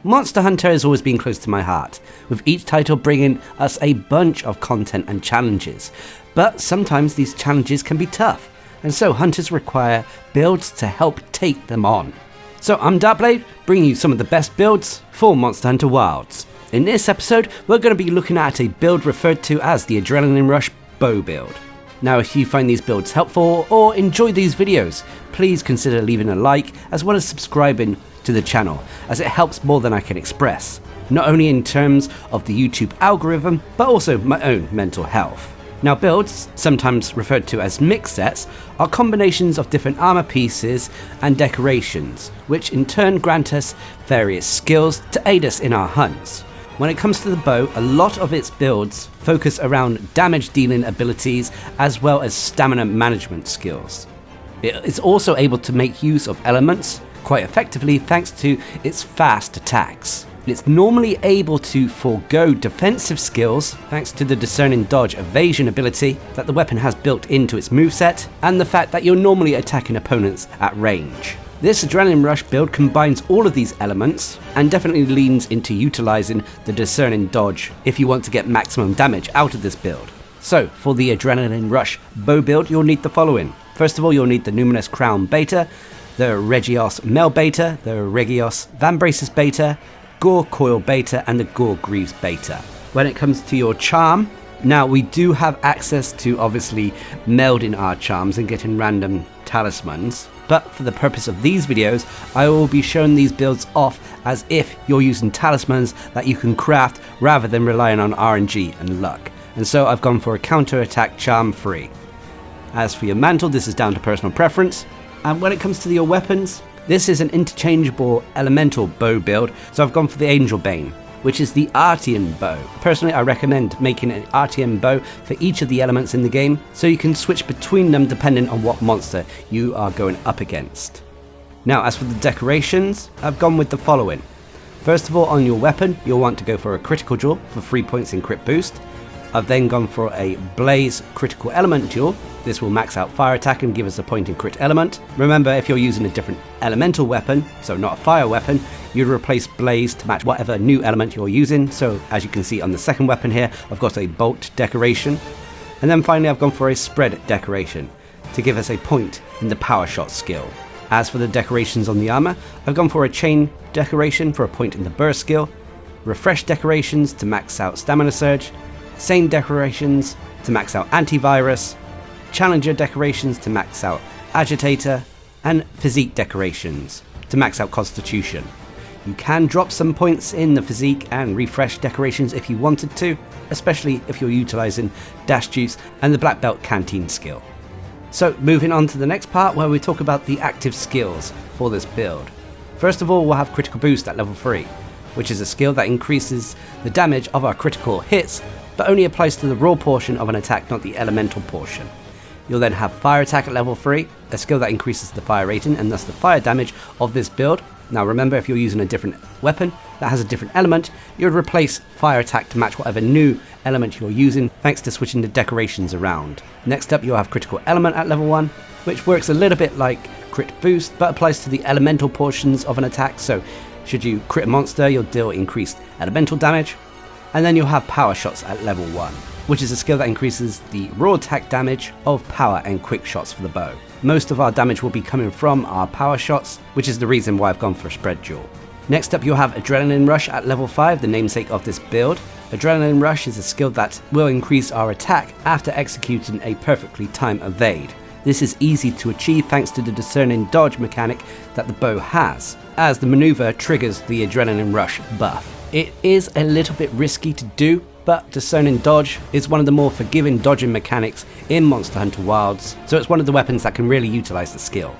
Monster Hunter has always been close to my heart, with each title bringing us a bunch of content and challenges, but sometimes these challenges can be tough, and so hunters require builds to help take them on. So I'm Darcblade, bringing you some of the best builds for Monster Hunter Wilds. In this episode, we're going to be looking at a build referred to as the Adrenaline Rush Bow build. Now if you find these builds helpful or enjoy these videos, please consider leaving a like as well as subscribing to the channel, as it helps more than I can express, not only in terms of the YouTube algorithm, but also my own mental health. Now builds, sometimes referred to as mix sets, are combinations of different armor pieces and decorations, which in turn grant us various skills to aid us in our hunts. When it comes to the bow, a lot of its builds focus around damage dealing abilities as well as stamina management skills. It is also able to make use of elements quite effectively thanks to its fast attacks. It's normally able to forego defensive skills thanks to the discerning dodge evasion ability that the weapon has built into its moveset, and the fact that you're normally attacking opponents at range. This Adrenaline Rush build combines all of these elements and definitely leans into utilizing the discerning dodge if you want to get maximum damage out of this build. So for the Adrenaline Rush bow build, you'll need the following. First of all, you'll need the Numinous Crown Beta, the Regios Mel Beta, the Regios Vambraces Beta, Gore Coil Beta, and the Gore Greaves Beta. When it comes to your charm, now we do have access to obviously melding our charms and getting random talismans, but for the purpose of these videos, I will be showing these builds off as if you're using talismans that you can craft rather than relying on RNG and luck. And so I've gone for a counter-attack charm free. As for your mantle, this is down to personal preference. And when it comes to your weapons, this is an interchangeable elemental bow build, so I've gone for the Angel Bane, which is the Artian bow. Personally, I recommend making an Artian bow for each of the elements in the game, so you can switch between them depending on what monster you are going up against. Now, as for the decorations, I've gone with the following. First of all, on your weapon, you'll want to go for a critical jewel for 3 points in crit boost. I've then gone for a Blaze critical element jewel. This will max out fire attack and give us a point in crit element. Remember, if you're using a different elemental weapon, so not a fire weapon, you'd replace Blaze to match whatever new element you're using. So as you can see on the second weapon here, I've got a bolt decoration. And then finally I've gone for a spread decoration to give us a point in the power shot skill. As for the decorations on the armor, I've gone for a chain decoration for a point in the burst skill, refresh decorations to max out stamina surge, sane decorations to max out antivirus, challenger decorations to max out agitator, and physique decorations to max out constitution. You can drop some points in the physique and refresh decorations if you wanted to, especially if you're utilizing dash juice and the black belt canteen skill. So moving on to the next part where we talk about the active skills for this build. First of all, we'll have critical boost at level 3, which is a skill that increases the damage of our critical hits, but only applies to the raw portion of an attack, not the elemental portion. You'll then have fire attack at level 3, a skill that increases the fire rating and thus the fire damage of this build. Now remember, if you're using a different weapon that has a different element, you would replace fire attack to match whatever new element you're using, thanks to switching the decorations around. Next up, you'll have critical element at level 1, which works a little bit like crit boost, but applies to the elemental portions of an attack. So should you crit a monster, you'll deal increased elemental damage. And then you'll have power shots at level 1, which is a skill that increases the raw attack damage of power and quick shots for the bow. Most of our damage will be coming from our power shots, which is the reason why I've gone for a spread duel. Next up, you'll have Adrenaline Rush at level 5, the namesake of this build. Adrenaline Rush is a skill that will increase our attack after executing a perfectly timed evade. This is easy to achieve thanks to the discerning dodge mechanic that the bow has, as the maneuver triggers the Adrenaline Rush buff. It is a little bit risky to do, but discerning dodge is one of the more forgiving dodging mechanics in Monster Hunter Wilds, so it's one of the weapons that can really utilize the skill.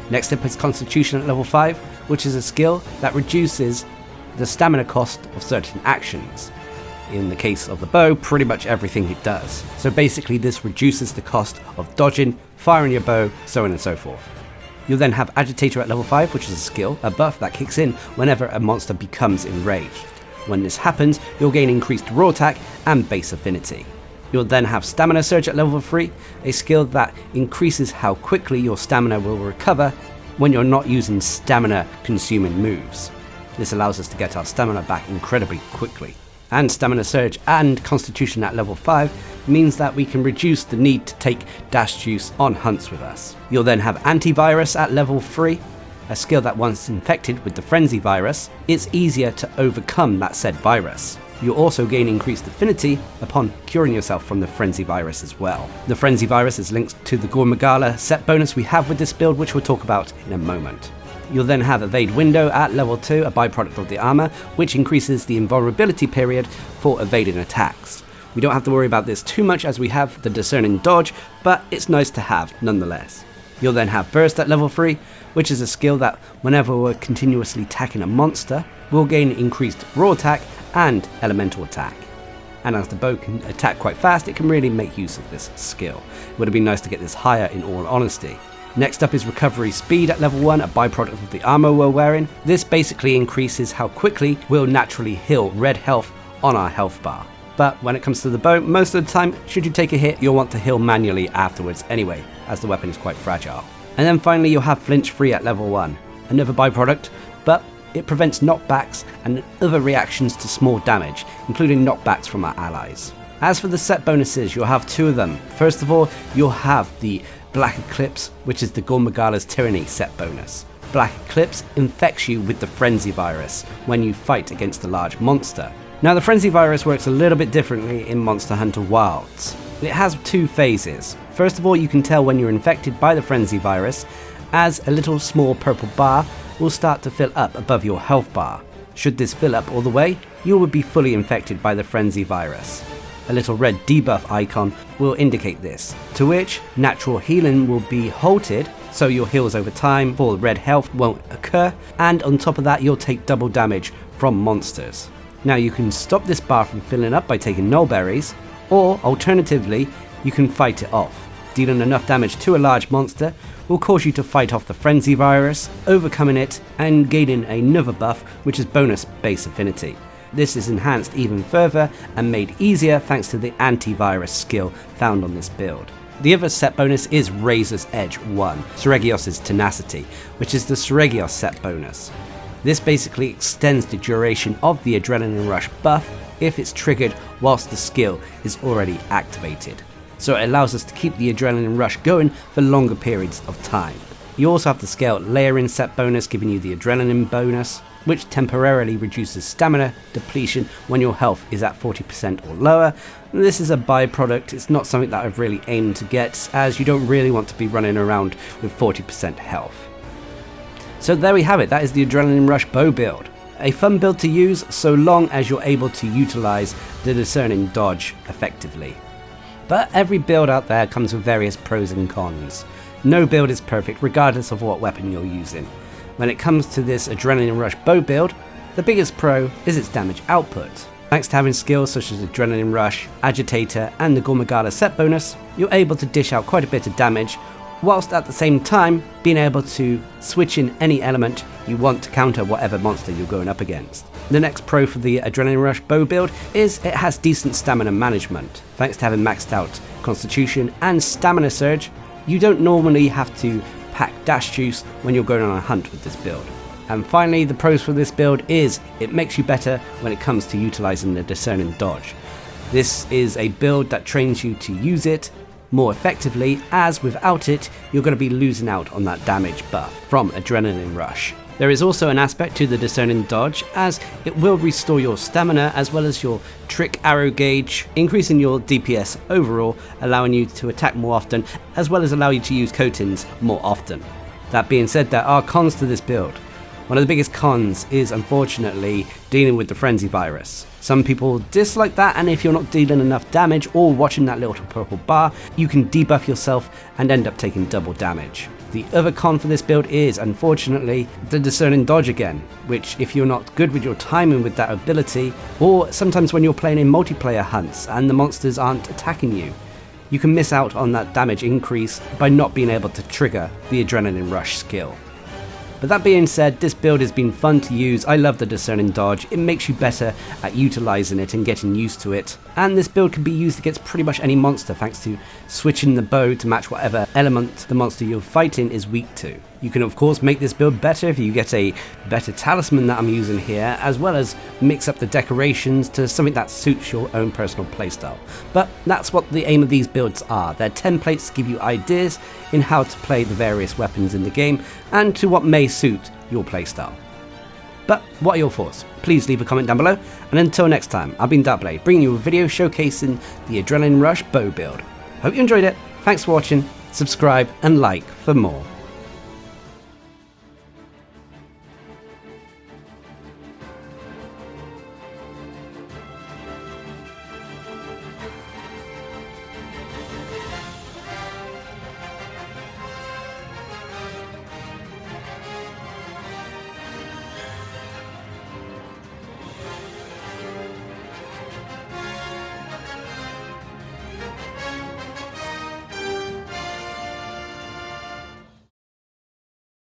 Next up is Constitution at level 5, which is a skill that reduces the stamina cost of certain actions. In the case of the bow, pretty much everything it does. So basically this reduces the cost of dodging, firing your bow, so on and so forth. You'll then have Agitator at level 5, which is a skill, a buff that kicks in whenever a monster becomes enraged. When this happens, you'll gain increased raw attack and base affinity. You'll then have Stamina Surge at level 3, a skill that increases how quickly your stamina will recover when you're not using stamina consuming moves. This allows us to get our stamina back incredibly quickly. And Stamina Surge and Constitution at level 5 means that we can reduce the need to take Dash Juice on hunts with us. You'll then have Antivirus at level 3, a skill that once infected with the Frenzy Virus, it's easier to overcome that said virus. You'll also gain increased affinity upon curing yourself from the Frenzy Virus as well. The Frenzy Virus is linked to the Gormagala set bonus we have with this build, which we'll talk about in a moment. You'll then have Evade Window at level 2, a byproduct of the armor, which increases the invulnerability period for evading attacks. We don't have to worry about this too much as we have the Discerning Dodge, but it's nice to have nonetheless. You'll then have Burst at level 3, which is a skill that whenever we're continuously attacking a monster, we'll gain increased raw attack and elemental attack. And as the bow can attack quite fast, it can really make use of this skill. It would have been nice to get this higher in all honesty. Next up is Recovery Speed at level 1, a byproduct of the armor we're wearing. This basically increases how quickly we'll naturally heal red health on our health bar. But when it comes to the bow, most of the time, should you take a hit, you'll want to heal manually afterwards anyway, as the weapon is quite fragile. And then finally you'll have Flinch Free at level 1, another byproduct, but it prevents knockbacks and other reactions to small damage, including knockbacks from our allies. As for the set bonuses, you'll have 2 of them. First of all, you'll have the Black Eclipse, which is the Gormagala's Tyranny set bonus. Black Eclipse infects you with the Frenzy Virus when you fight against a large monster. Now the Frenzy Virus works a little bit differently in Monster Hunter Wilds. It has 2 phases. First of all, you can tell when you're infected by the Frenzy Virus, as a little small purple bar will start to fill up above your health bar. Should this fill up all the way, you will be fully infected by the Frenzy Virus. A little red debuff icon will indicate this, to which natural healing will be halted, so your heals over time for red health won't occur, and on top of that you'll take double damage from monsters. Now you can stop this bar from filling up by taking null berries, or alternatively you can fight it off. Dealing enough damage to a large monster will cause you to fight off the Frenzy Virus, overcoming it and gaining another buff, which is bonus base affinity. This is enhanced even further and made easier thanks to the antivirus skill found on this build. The other set bonus is Razor's Edge 1, Seregios' Tenacity, which is the Seregios set bonus. This basically extends the duration of the Adrenaline Rush buff if it's triggered whilst the skill is already activated. So it allows us to keep the Adrenaline Rush going for longer periods of time. You also have the Scale Layering set bonus giving you the Adrenaline bonus, which temporarily reduces stamina depletion when your health is at 40% or lower. This is a byproduct, it's not something that I've really aimed to get, as you don't really want to be running around with 40% health. So there we have it, that is the Adrenaline Rush bow build. A fun build to use so long as you're able to utilize the Discerning Dodge effectively. But every build out there comes with various pros and cons. No build is perfect regardless of what weapon you're using. When it comes to this Adrenaline Rush bow build, the biggest pro is its damage output. Thanks to having skills such as Adrenaline Rush, Agitator and the Gormagala set bonus, you're able to dish out quite a bit of damage, whilst at the same time being able to switch in any element you want to counter whatever monster you're going up against. The next pro for the Adrenaline Rush bow build is it has decent stamina management. Thanks to having maxed out Constitution and Stamina Surge, you don't normally have to pack Dash Juice when you're going on a hunt with this build. And finally, the pros for this build is it makes you better when it comes to utilizing the Discerning Dodge. This is a build that trains you to use it more effectively, as without it you're going to be losing out on that damage buff from Adrenaline Rush. There is also an aspect to the Discerning Dodge, as it will restore your stamina as well as your trick arrow gauge, increasing your DPS overall, allowing you to attack more often, as well as allow you to use coatings more often. That being said, there are cons to this build. One of the biggest cons is unfortunately dealing with the Frenzy Virus. Some people dislike that, and if you're not dealing enough damage or watching that little purple bar, you can debuff yourself and end up taking double damage. The other con for this build is, unfortunately, the Discerning Dodge again, which if you're not good with your timing with that ability, or sometimes when you're playing in multiplayer hunts and the monsters aren't attacking you, you can miss out on that damage increase by not being able to trigger the Adrenaline Rush skill. But that being said, this build has been fun to use. I love the Discerning Dodge, it makes you better at utilizing it and getting used to it. And this build can be used against pretty much any monster thanks to switching the bow to match whatever element the monster you're fighting is weak to. You can of course make this build better if you get a better talisman that I'm using here, as well as mix up the decorations to something that suits your own personal playstyle. But that's what the aim of these builds are. They're templates to give you ideas in how to play the various weapons in the game and to what may suit your playstyle. But what are your thoughts? Please leave a comment down below, and until next time, I've been Darcblade, bringing you a video showcasing the Adrenaline Rush bow build. Hope you enjoyed it, thanks for watching, subscribe and like for more.